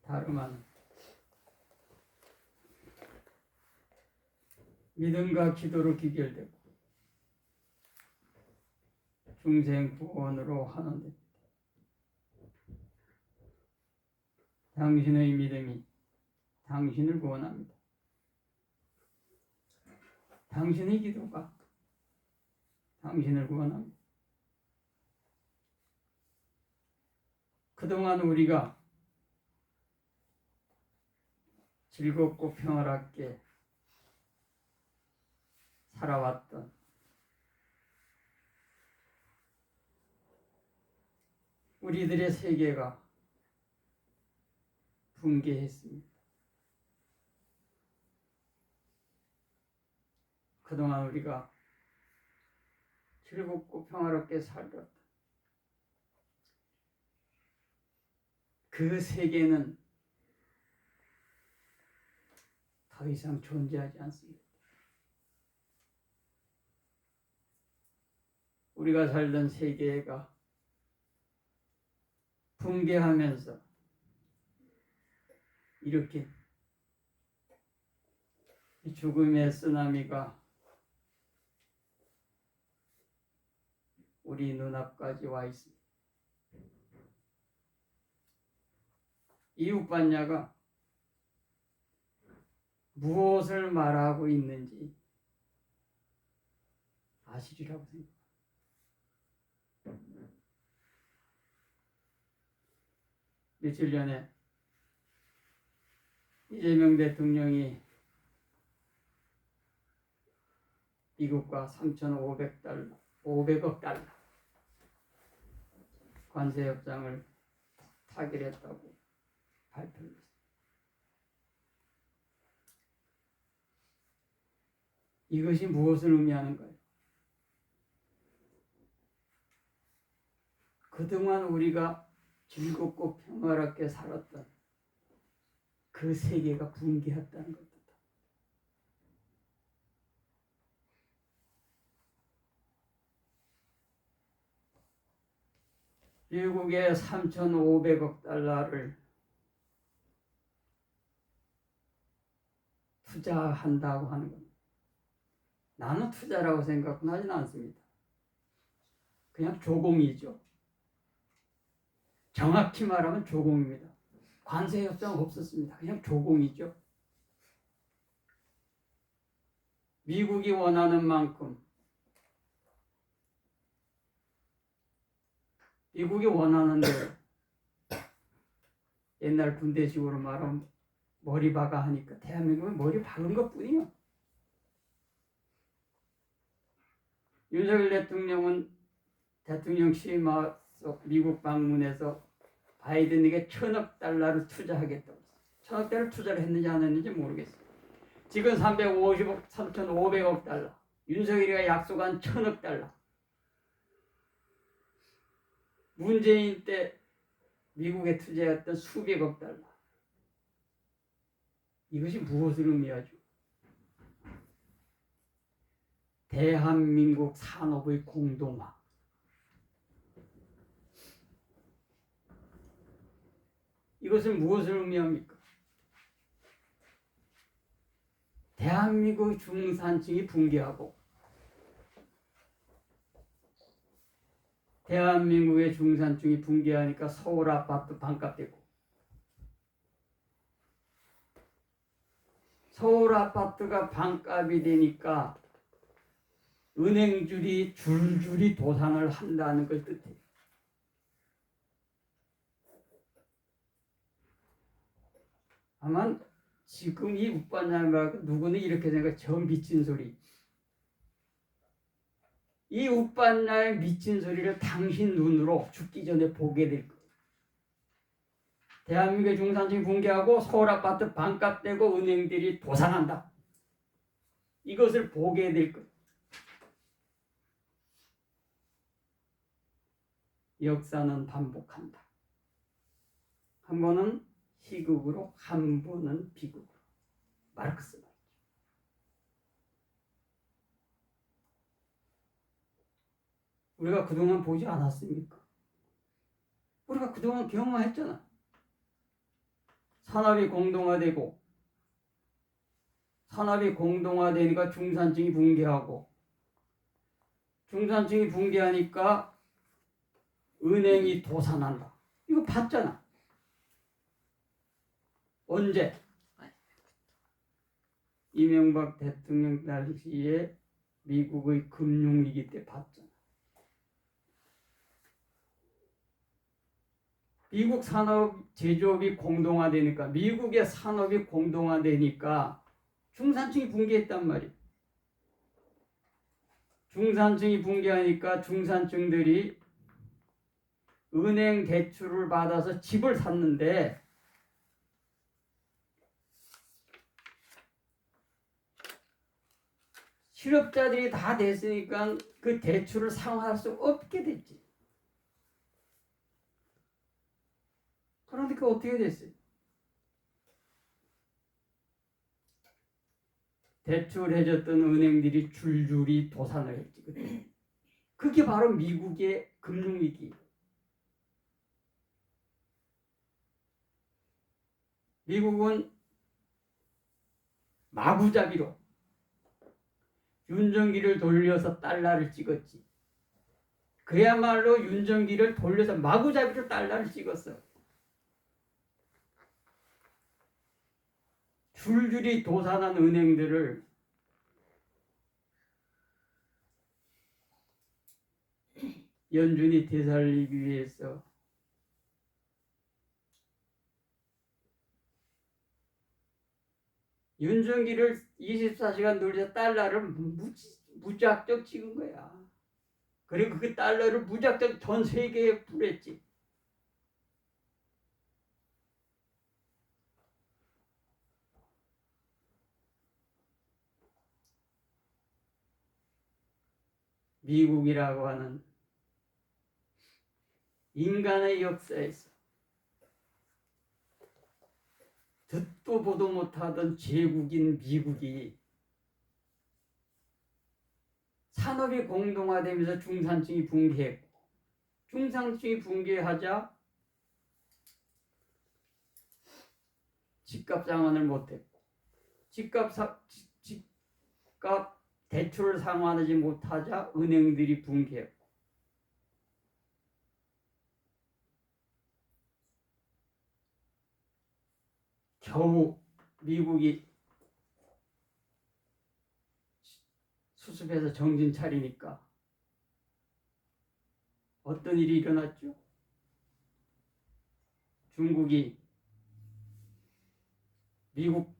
다름 아닌 믿음과 기도로 기결되고 중생 구원으로 하는데 당신의 믿음이 당신을 구원합니다. 당신의 기도가 당신을 구원합니다. 그동안 우리가 즐겁고 평화롭게 살아왔던 우리들의 세계가 붕괴했습니다. 그동안 우리가 즐겁고 평화롭게 살았던 그 세계는 더 이상 존재하지 않습니다. 우리가 살던 세계가 붕괴하면서 이렇게 죽음의 쓰나미가 우리 눈앞까지 와 있습니다. 이웃반야가 무엇을 말하고 있는지 아시리라고 생각합니다. 며칠 전에 이재명 대통령이 미국과 500억 달러 관세 협상을 타결했다고 발표했습니다. 이것이 무엇을 의미하는가요? 그동안 우리가 즐겁고 평화롭게 살았던 그 세계가 붕괴했다는 겁니다. 미국의 3,500억 달러를 투자한다고 하는 겁니다. 나는 투자라고 생각은 하지는 않습니다. 그냥 조공이죠. 정확히 말하면 조공입니다. 관세 협상 없었습니다. 그냥 조공이죠. 미국이 원하는 만큼 미국이 원하는 대로 옛날 군대식으로 말하면 머리 박아 하니까 대한민국은 머리 박은 것뿐이요. 윤석열 대통령은 대통령 취임하고 미국 방문해서 바이든에게 1,000억 달러를 투자하겠다고 했어요. 1,000억 달러 투자를 했는지 안 했는지 모르겠어요. 지금 3,500억 달러. 윤석열이가 약속한 1,000억 달러. 문재인 때 미국에 투자했던 수백억 달러. 이것이 무엇을 의미하죠? 대한민국 산업의 공동화. 이것은 무엇을 의미합니까? 대한민국 중산층이 붕괴하고 대한민국의 중산층이 붕괴하니까 서울 아파트 반값 되고 서울 아파트가 반값이 되니까 은행줄이 줄줄이 도산을 한다는 걸 뜻해요. 아마 지금 이 웃반야가 누구는 이렇게 생각해. 저 미친 소리. 이 웃반야의 미친 소리를 당신 눈으로 죽기 전에 보게 될 거예요. 대한민국의 중산층이 붕괴하고 서울 아파트 반값 되고 은행들이 도산한다. 이것을 보게 될 거예요. 역사는 반복한다. 한 번은 희극으로, 한 번은 비극으로. 마르크스 말이죠. 우리가 그동안 보지 않았습니까? 우리가 그동안 경험했잖아. 산업이 공동화되고 산업이 공동화되니까 중산층이 붕괴하고 중산층이 붕괴하니까 은행이 도산한다. 이거 봤잖아. 언제? 이명박 대통령 당시에 미국의 금융위기 때 봤잖아. 미국 산업 제조업이 공동화되니까 미국의 산업이 공동화되니까 중산층이 붕괴했단 말이야. 중산층이 붕괴하니까 중산층들이 은행 대출을 받아서 집을 샀는데 실업자들이 다 됐으니까 그 대출을 상환할 수 없게 됐지. 그런데 그 어떻게 됐어요? 대출해줬던 은행들이 줄줄이 도산을 했지. 그때. 그게 바로 미국의 금융위기. 미국은 마구잡이로 윤정기를 돌려서 달러를 찍었지. 그야말로 윤정기를 돌려서 마구잡이로 달러를 찍었어. 줄줄이 도산한 은행들을 연준이 되살리기 위해서 윤정기를 24시간 돌려서 달러를 무작정 찍은 거야. 그리고 그 달러를 무작정 전 세계에 뿌렸지. 미국이라고 하는 인간의 역사에서 듣도 보도 못하던 제국인 미국이 산업이 공동화되면서 중산층이 붕괴했고 중산층이 붕괴하자 집값 상환을 못했고 집값 대출을 상환하지 못하자 은행들이 붕괴했고 겨우 미국이 수습해서 정신 차리니까 어떤 일이 일어났죠? 중국이 미국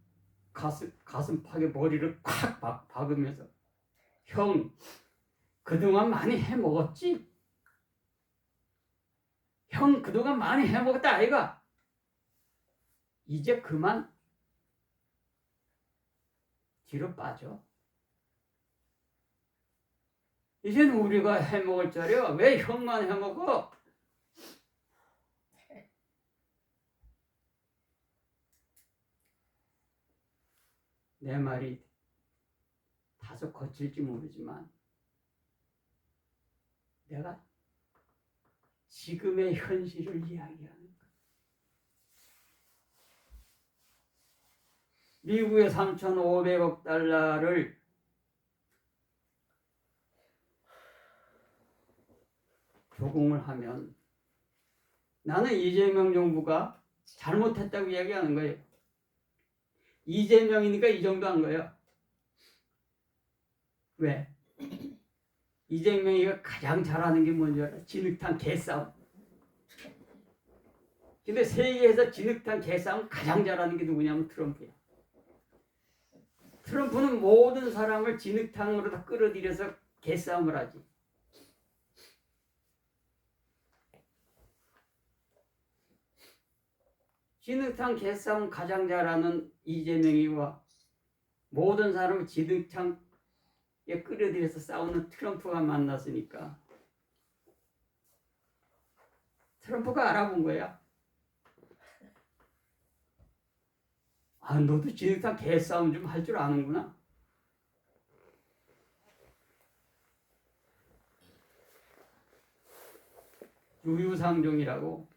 가슴팍에 머리를 콱 박으면서 형, 그동안 많이 해먹었지? 형, 그동안 많이 해먹었다 아이가? 이제 그만 뒤로 빠져. 이제는 우리가 해먹을 자리야. 왜 형만 해먹어? 내 말이 다소 거칠지 모르지만 내가 지금의 현실을 이야기하는 거야. 미국의 3,500억 달러를 조공을 하면 나는 이재명 정부가 잘못했다고 이야기하는 거예요. 이재명이니까 이 정도 한 거예요. 왜? 이재명이가 가장 잘하는 게 뭔지 알아? 진흙탕 개싸움. 근데 세계에서 진흙탕 개싸움 가장 잘하는 게 누구냐면 트럼프야. 트럼프는 모든 사람을 진흙탕으로 다 끌어들여서 개싸움을 하지. 진흙탕 개싸움 가장 잘하는 이재명이와 모든 사람을 진흙탕에 끌어들여서 싸우는 트럼프가 만났으니까 트럼프가 알아본 거야. 아, 너도 진흙탕 개싸움 좀 할 줄 아는구나. 유유상종이라고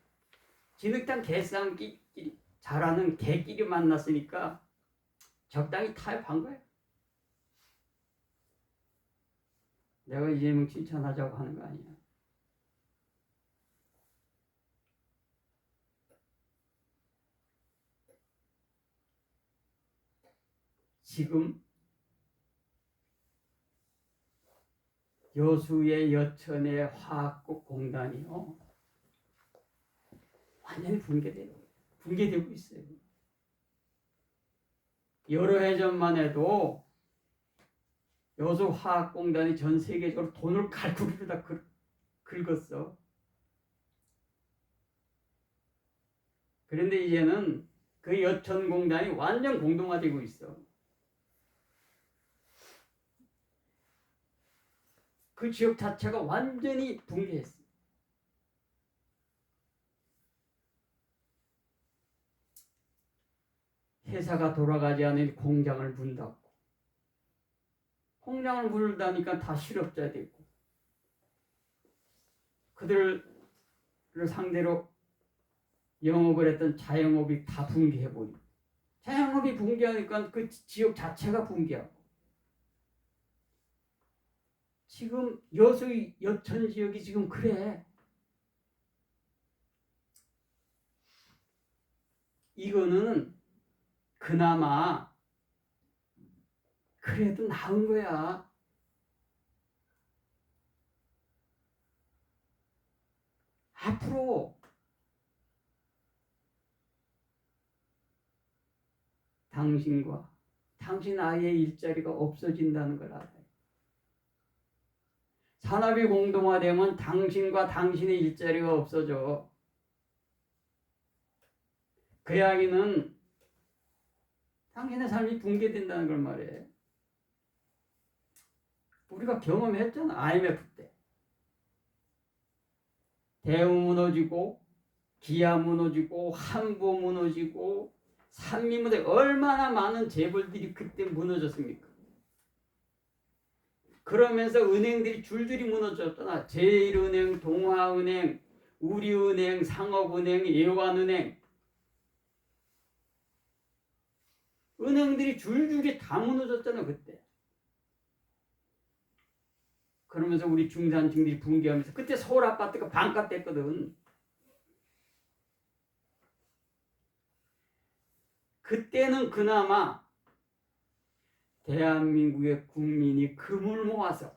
진흙탕 개싸움끼리 잘하는 개끼리 만났으니까 적당히 타협한 거야. 내가 이재명 칭찬하자고 하는 거 아니야. 지금 여수의 여천의 화학국 공단이요 완전히 붕괴되고 있어요. 여러 해 전만 해도 여수 화학공단이 전 세계적으로 돈을 갈구리로 다 긁었어. 그런데 이제는 그 여천공단이 완전 공동화되고 있어. 그 지역 자체가 완전히 붕괴했어. 회사가 돌아가지 않은 공장을 문 닫고, 공장을 문을 닫으니까 다 실업자 되고, 그들을 상대로 영업을 했던 자영업이 다 붕괴해버리고, 자영업이 붕괴하니까 그 지역 자체가 붕괴하고, 지금 여수 여천 지역이 지금 그래. 이거는 그나마 그래도 나은 거야. 앞으로 당신과 당신 아이의 일자리가 없어진다는 걸 알아요. 산업이 공동화되면 당신과 당신의 일자리가 없어져. 그 이야기는 당신의 삶이 붕괴된다는 걸 말해. 우리가 경험했잖아. IMF 때. 대우 무너지고, 기아 무너지고, 한보 무너지고, 산미 무너지고, 얼마나 많은 재벌들이 그때 무너졌습니까? 그러면서 은행들이 줄줄이 무너졌잖아. 제1은행, 동아은행, 우리은행, 상업은행, 예완은행. 은행들이 줄줄이 다 무너졌잖아 그때. 그러면서 우리 중산층들이 붕괴하면서 그때 서울 아파트가 반값 됐거든. 그때는 그나마 대한민국의 국민이 금을 모아서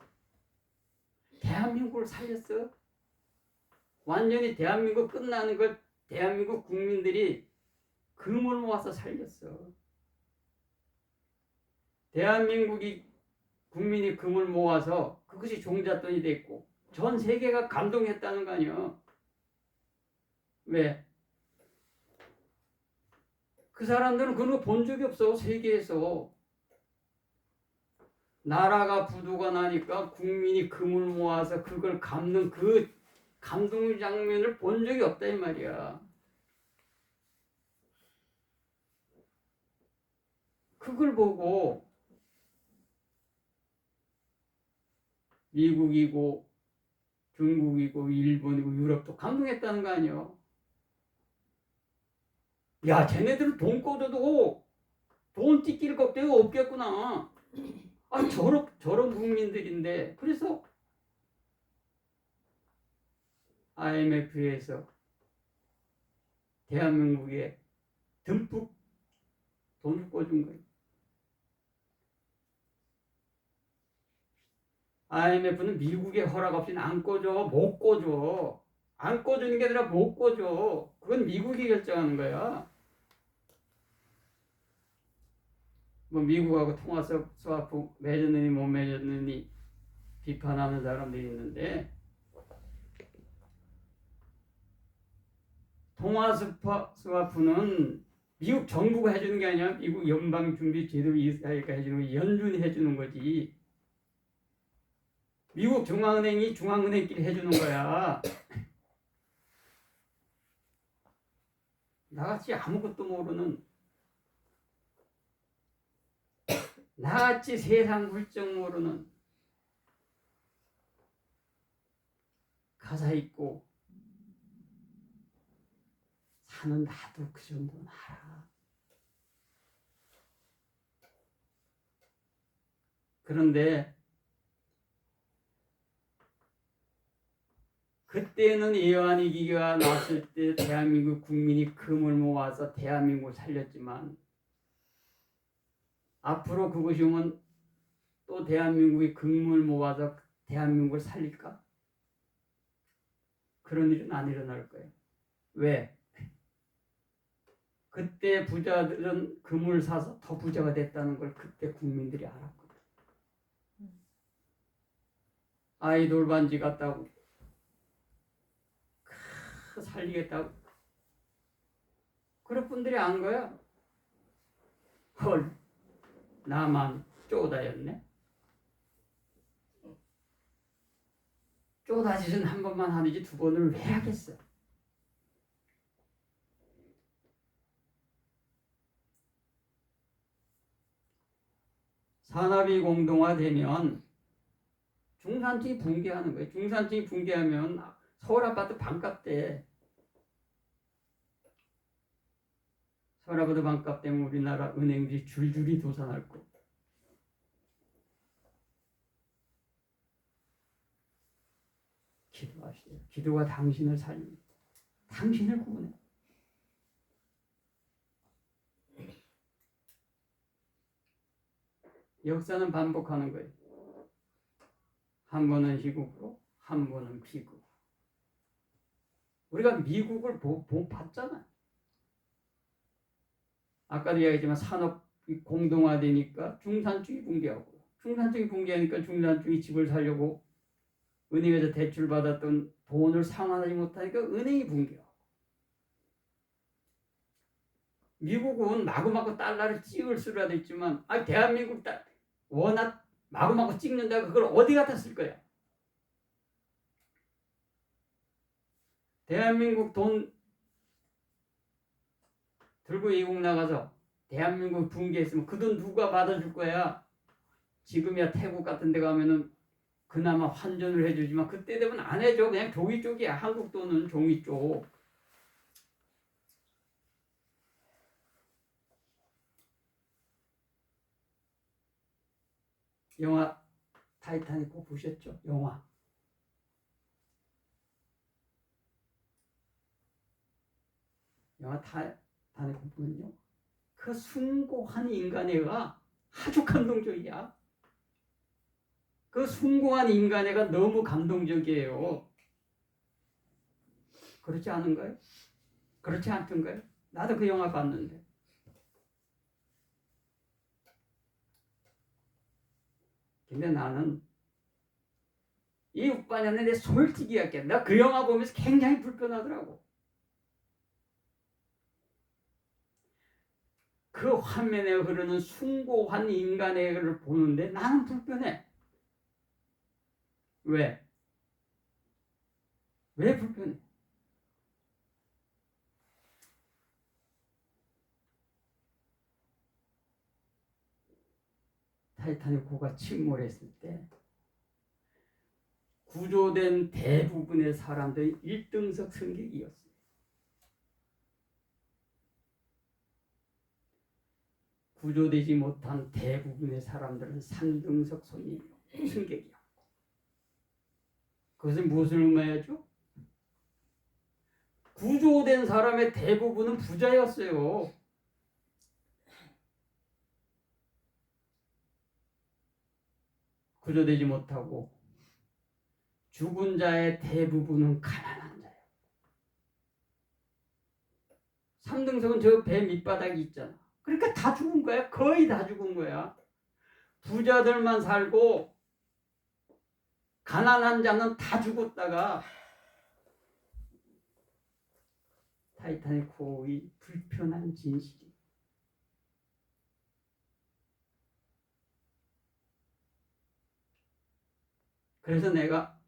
대한민국을 살렸어. 완전히 대한민국 끝나는 걸 대한민국 국민들이 금을 모아서 살렸어. 대한민국이 국민이 금을 모아서 그것이 종잣돈이 됐고 전 세계가 감동했다는 거 아니야. 왜? 그 사람들은 그런 거 본 적이 없어. 세계에서. 나라가 부도가 나니까 국민이 금을 모아서 그걸 갚는 그 감동 장면을 본 적이 없다 이 말이야. 그걸 보고 미국이고 중국이고 일본이고 유럽도 감동했다는 거 아니야. 야, 쟤네들은 돈 꿔줘도 돈 띠낄 걱정이 없겠구나. 아, 저런 국민들인데. 그래서 IMF에서 대한민국에 듬뿍 돈을 꿔준 거예요. IMF는 미국의 허락 없이는 안 꿔줘. 못 꿔줘. 안 꿔주는 게 아니라 못 꿔줘. 그건 미국이 결정하는 거야. 뭐 미국하고 통화 스와프 맺었느니 못 맺었느니 비판하는 사람들이 있는데 통화 스와프는 미국 정부가 해주는 게 아니라 미국 연방준비제도 이사회가 해주는 거, 연준이 해주는 거지. 미국 중앙은행이 중앙은행끼리 해주는 거야. 나같이 아무것도 모르는 나같이 세상 훌쩍 모르는 가사 있고 나는 나도 그 정도는 알아. 그런데 그때는 예환위기가 났을 때 대한민국 국민이 금을 모아서 대한민국을 살렸지만 앞으로 그것이 오면 또 대한민국이 금을 모아서 대한민국을 살릴까? 그런 일은 안 일어날 거예요. 왜? 그때 부자들은 금을 사서 더 부자가 됐다는 걸 그때 국민들이 알았거든. 아이돌 반지 갖다고 살리겠다고 그런 분들이 안 거야. 헐, 나만 쪼다였네. 쪼다짓은 한 번만 하는지 두 번을 왜 하겠어? 산업이 공동화되면 중산층이 붕괴하는 거예요. 중산층이 붕괴하면 서울 아파트 반값 때 서울 아파트 반값 때문에 우리나라 은행들이 줄줄이 도산할 거고 기도하시오. 기도가 당신을 살립니다. 당신을 구원해. 역사는 반복하는 거예요. 한 번은 희국으로, 한 번은 비극. 우리가 미국을 봤잖아요. 아까도 이야기했지만 산업이 공동화되니까 중산층이 붕괴하고, 중산층이 붕괴하니까 중산층이 집을 살려고 은행에서 대출받았던 돈을 상환하지 못하니까 은행이 붕괴하고, 미국은 마구마구 달러를 찍을 수라도 있지만 대한민국 워낙 마구마구 찍는다고 그걸 어디 갖다 쓸 거야? 대한민국 돈 들고 외국 나가서 대한민국 붕괴했으면 그 돈 누가 받아줄 거야? 지금이야 태국 같은 데 가면은 그나마 환전을 해주지만 그때 되면 안 해줘. 그냥 종이 쪽이야. 한국 돈은 종이 쪽. 영화 타이타닉 꼭 보셨죠? 영화. 영화 타이타닉 보면요. 그 숭고한 인간애가 아주 감동적이야. 그 숭고한 인간애가 너무 감동적이에요. 그렇지 않은가요? 그렇지 않던가요? 나도 그 영화 봤는데. 근데 나는 이 오빠냐는 내 솔직히 할게. 나 그 영화 보면서 굉장히 불편하더라고. 그 화면에 흐르는 숭고한 인간의 를 보는데 나는 불편해. 왜? 왜 불편해? 타이타닉 호가 침몰했을 때 구조된 대부분의 사람들이 1등석 승객이었어요. 구조되지 못한 대부분의 사람들은 3등석 승객이었고 그것은 무엇을 의미하죠? 구조된 사람의 대부분은 부자였어요. 구조되지 못하고 죽은 자의 대부분은 가난한 자예요. 3등석은 저 배 밑바닥이 있잖아. 그러니까 다 죽은 거야. 거의 다 죽은 거야. 부자들만 살고 가난한 자는 다 죽었다가 타이타닉 호의 불편한 진실이. 그래서 내가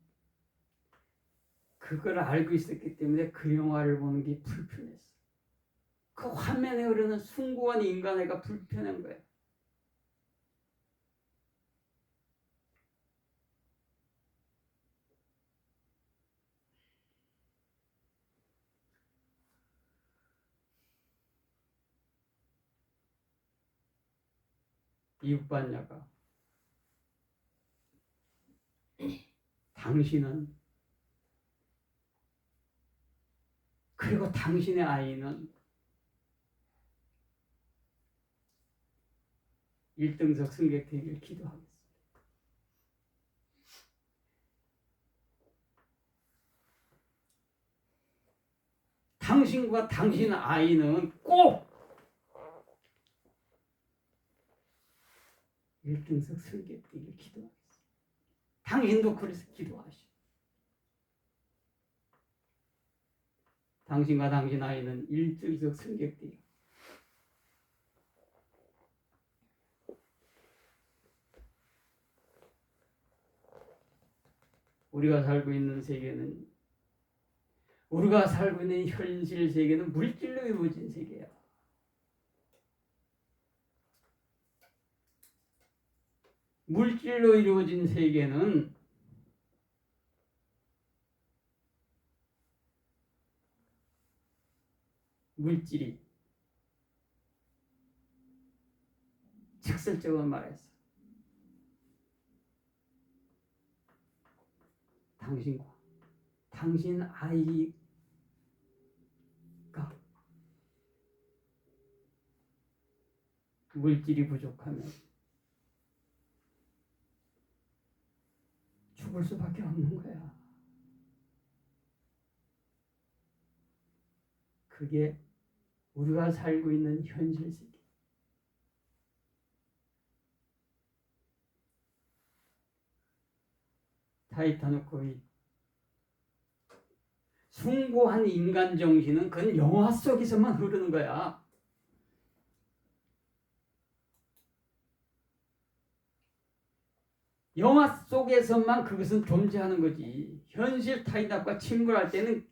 그걸 알고 있었기 때문에 그 영화를 보는 게 불편했어. 그 화면에 흐르는 숭고한 인간애가 불편한 거야. 이웃반야가 당신은 그리고 당신의 아이는 1등석 승객 되기를 기도하겠습니다. 당신과 당신 아이는 꼭 1등석 승객 되기를 기도하겠습니다. 당신도 그래서 기도하시오. 당신과 당신 아이는 1등석 승객 되기를. 우리가 살고 있는 세계는, 우리가 살고 있는 현실 세계는 물질로 이루어진 세계야. 물질로 이루어진 세계는 물질이 직설적으로 말했어. 당신과 당신 아이가 물질이 부족하면 죽을 수밖에 없는 거야. 그게 우리가 살고 있는 현실 세계. 타이타노코의 숭고한 인간 정신은 그건 영화 속에서만 흐르는 거야. 영화 속에서만 그것은 존재하는 거지. 현실 타이탄과 친구할 때는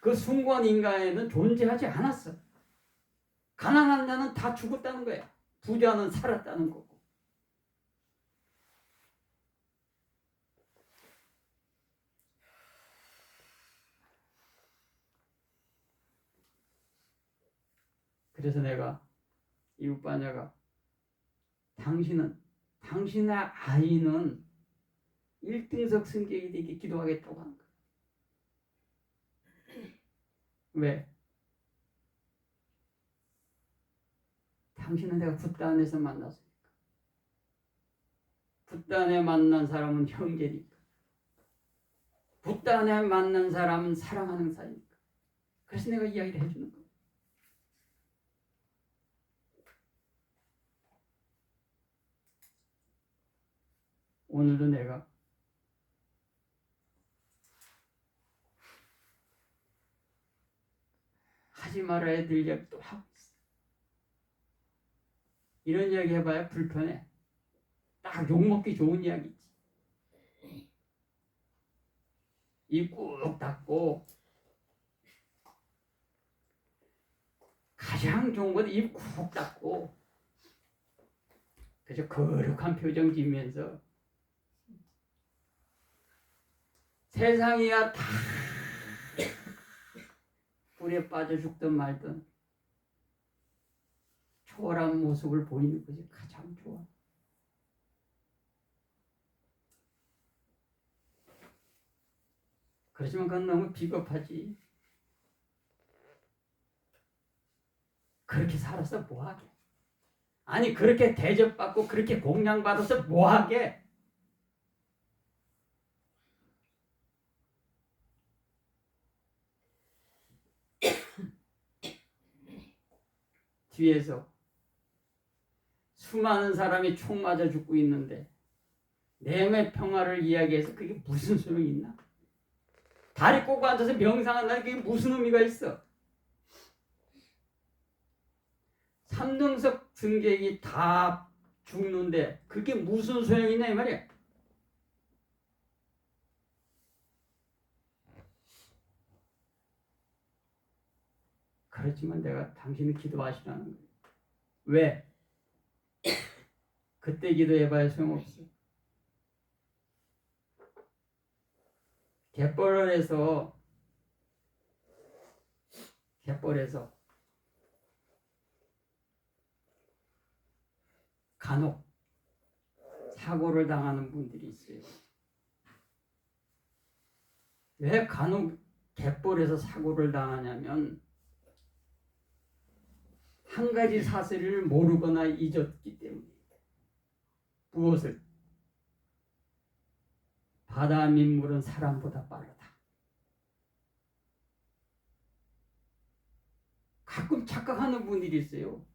그 숭고한 인간에는 존재하지 않았어. 가난한 자는 다 죽었다는 거야. 부자는 살았다는 거고. 그래서 내가 이웃반야가 당신의 아이는 1등석 승객이 되게 기도하겠다고 하는 거야. 왜? 당신은 내가 붓단에서 만났으니까. 붓단에 만난 사람은 형제니까. 붓단에 만난 사람은 사랑하는 사이니까. 그래서 내가 이야기를 해주는 거야. 오늘도 내가 하지 말아야 될 이야기 또 하고 있어. 이런 이야기 해봐야 불편해. 딱 욕먹기 좋은 이야기지. 입 꾹 닫고 가장 좋은 건 입 꾹 닫고 그저 거룩한 표정 지면서 세상이야 다 불에 빠져 죽든 말든 초월한 모습을 보이는 것이 가장 좋아. 그렇지만 그건 너무 비겁하지. 그렇게 살아서 뭐하게? 아니 그렇게 대접받고 그렇게 공양받아서 뭐하게? 뒤에서 수많은 사람이 총 맞아 죽고 있는데 내의 평화를 이야기해서 그게 무슨 소용이 있나? 다리 꼬고 앉아서 명상한다는 게 무슨 의미가 있어? 3등석 승객이 다 죽는데 그게 무슨 소용이 있냐 이 말이야. 그렇지만 내가 당신을 기도하시라는 거예요. 왜? 그때 기도해봐야 소용없어. 갯벌에서 간혹 사고를 당하는 분들이 있어요. 왜 간혹 갯벌에서 사고를 당하냐면 한 가지 사실을 모르거나 잊었기 때문입니다. 무엇을? 바다 민물은 사람보다 빠르다. 가끔 착각하는 분들이 있어요.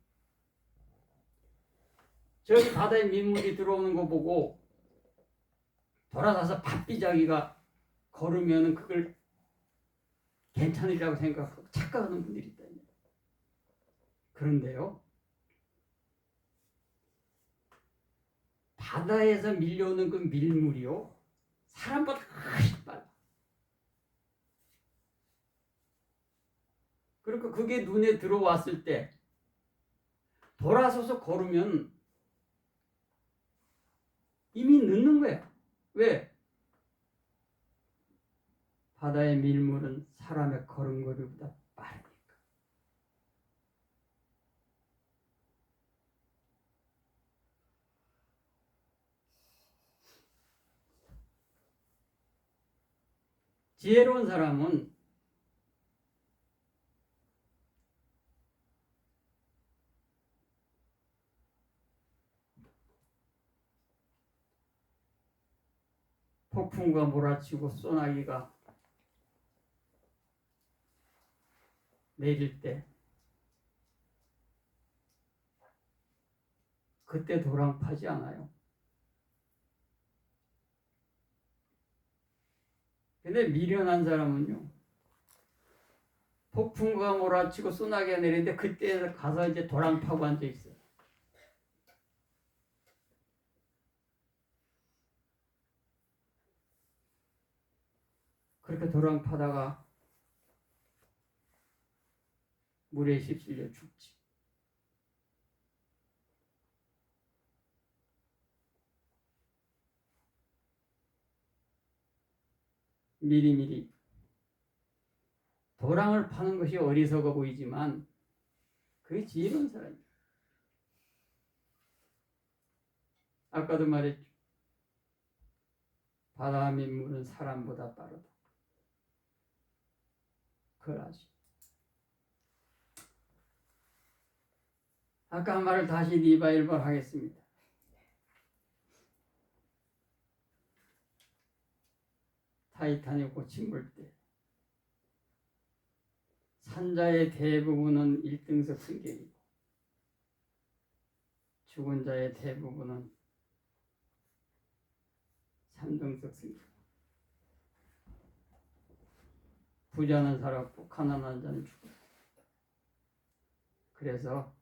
저기 바다에 민물이 들어오는 거 보고 돌아가서 밭비자기가 걸으면 그걸 괜찮으리라고 생각하고 착각하는 분들이 있다. 그런데요, 바다에서 밀려오는 그 밀물이요, 사람보다 훨씬 빨라. 그러니까 그게 눈에 들어왔을 때 돌아서서 걸으면 이미 늦는 거야. 왜? 바다의 밀물은 사람의 걸음걸이보다 빠르니까. 지혜로운 사람은 폭풍과 몰아치고 소나기가 내릴 때 그때 도랑파지 않아요. 근데 미련한 사람은요, 폭풍과 몰아치고 소나기가 내리는데 그때 가서 이제 도랑파고 앉아 있어요. 그렇게 도랑파다가 물에 휩쓸려 죽지. 미리미리 도랑을 파는 것이 어리석어 보이지만 그게 지혜로운 사람이에요. 아까도 말했죠. 바다 민물은 사람보다 빠르다. 그걸 아시. 아까 한 말을 다시 리바이벌 하겠습니다. 타이타닉 고침물 때 산자의 대부분은 1등석 승객이고 죽은 자의 대부분은 3등석 승객. 부자는 살았고 가난한 자는 죽었다. 그래서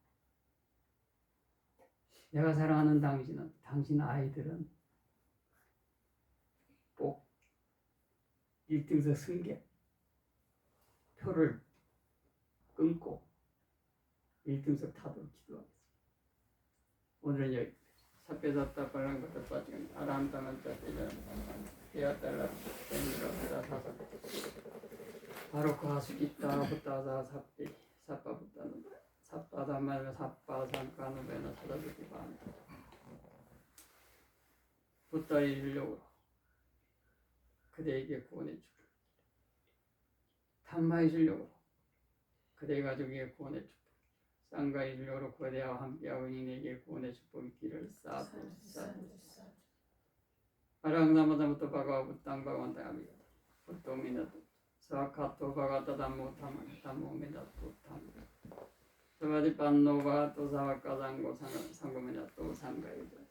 내가 사랑하는 당신 아이들은 꼭 1등석 승객 표를 끊고 1등석 타도록 기도하겠습니다. 오늘은 여기 삽배졌다 발랑부터 빠지면 아람당한 자 대전 대야달라 땡이라보다 사사 바로크 하수기타 부타사 삽비 삽바부타는 삽바다마를 삽바산가누베나 사다주기 반 부타의 인력으로 그대에게 구원해 주고 탐마의 인력으로 그대 가족에게 구원해 주고 쌍가의 인력으로 그대와 함께하고 인에게 구원의 축복의 길을 쌓아주시사 아랑나마다부터 바가부 땅바관다야미 부토미나도 사카토 바가다담모타만 담모미나도 탐 서가디 반노바 또 사와까장고 상고미나도 상가이다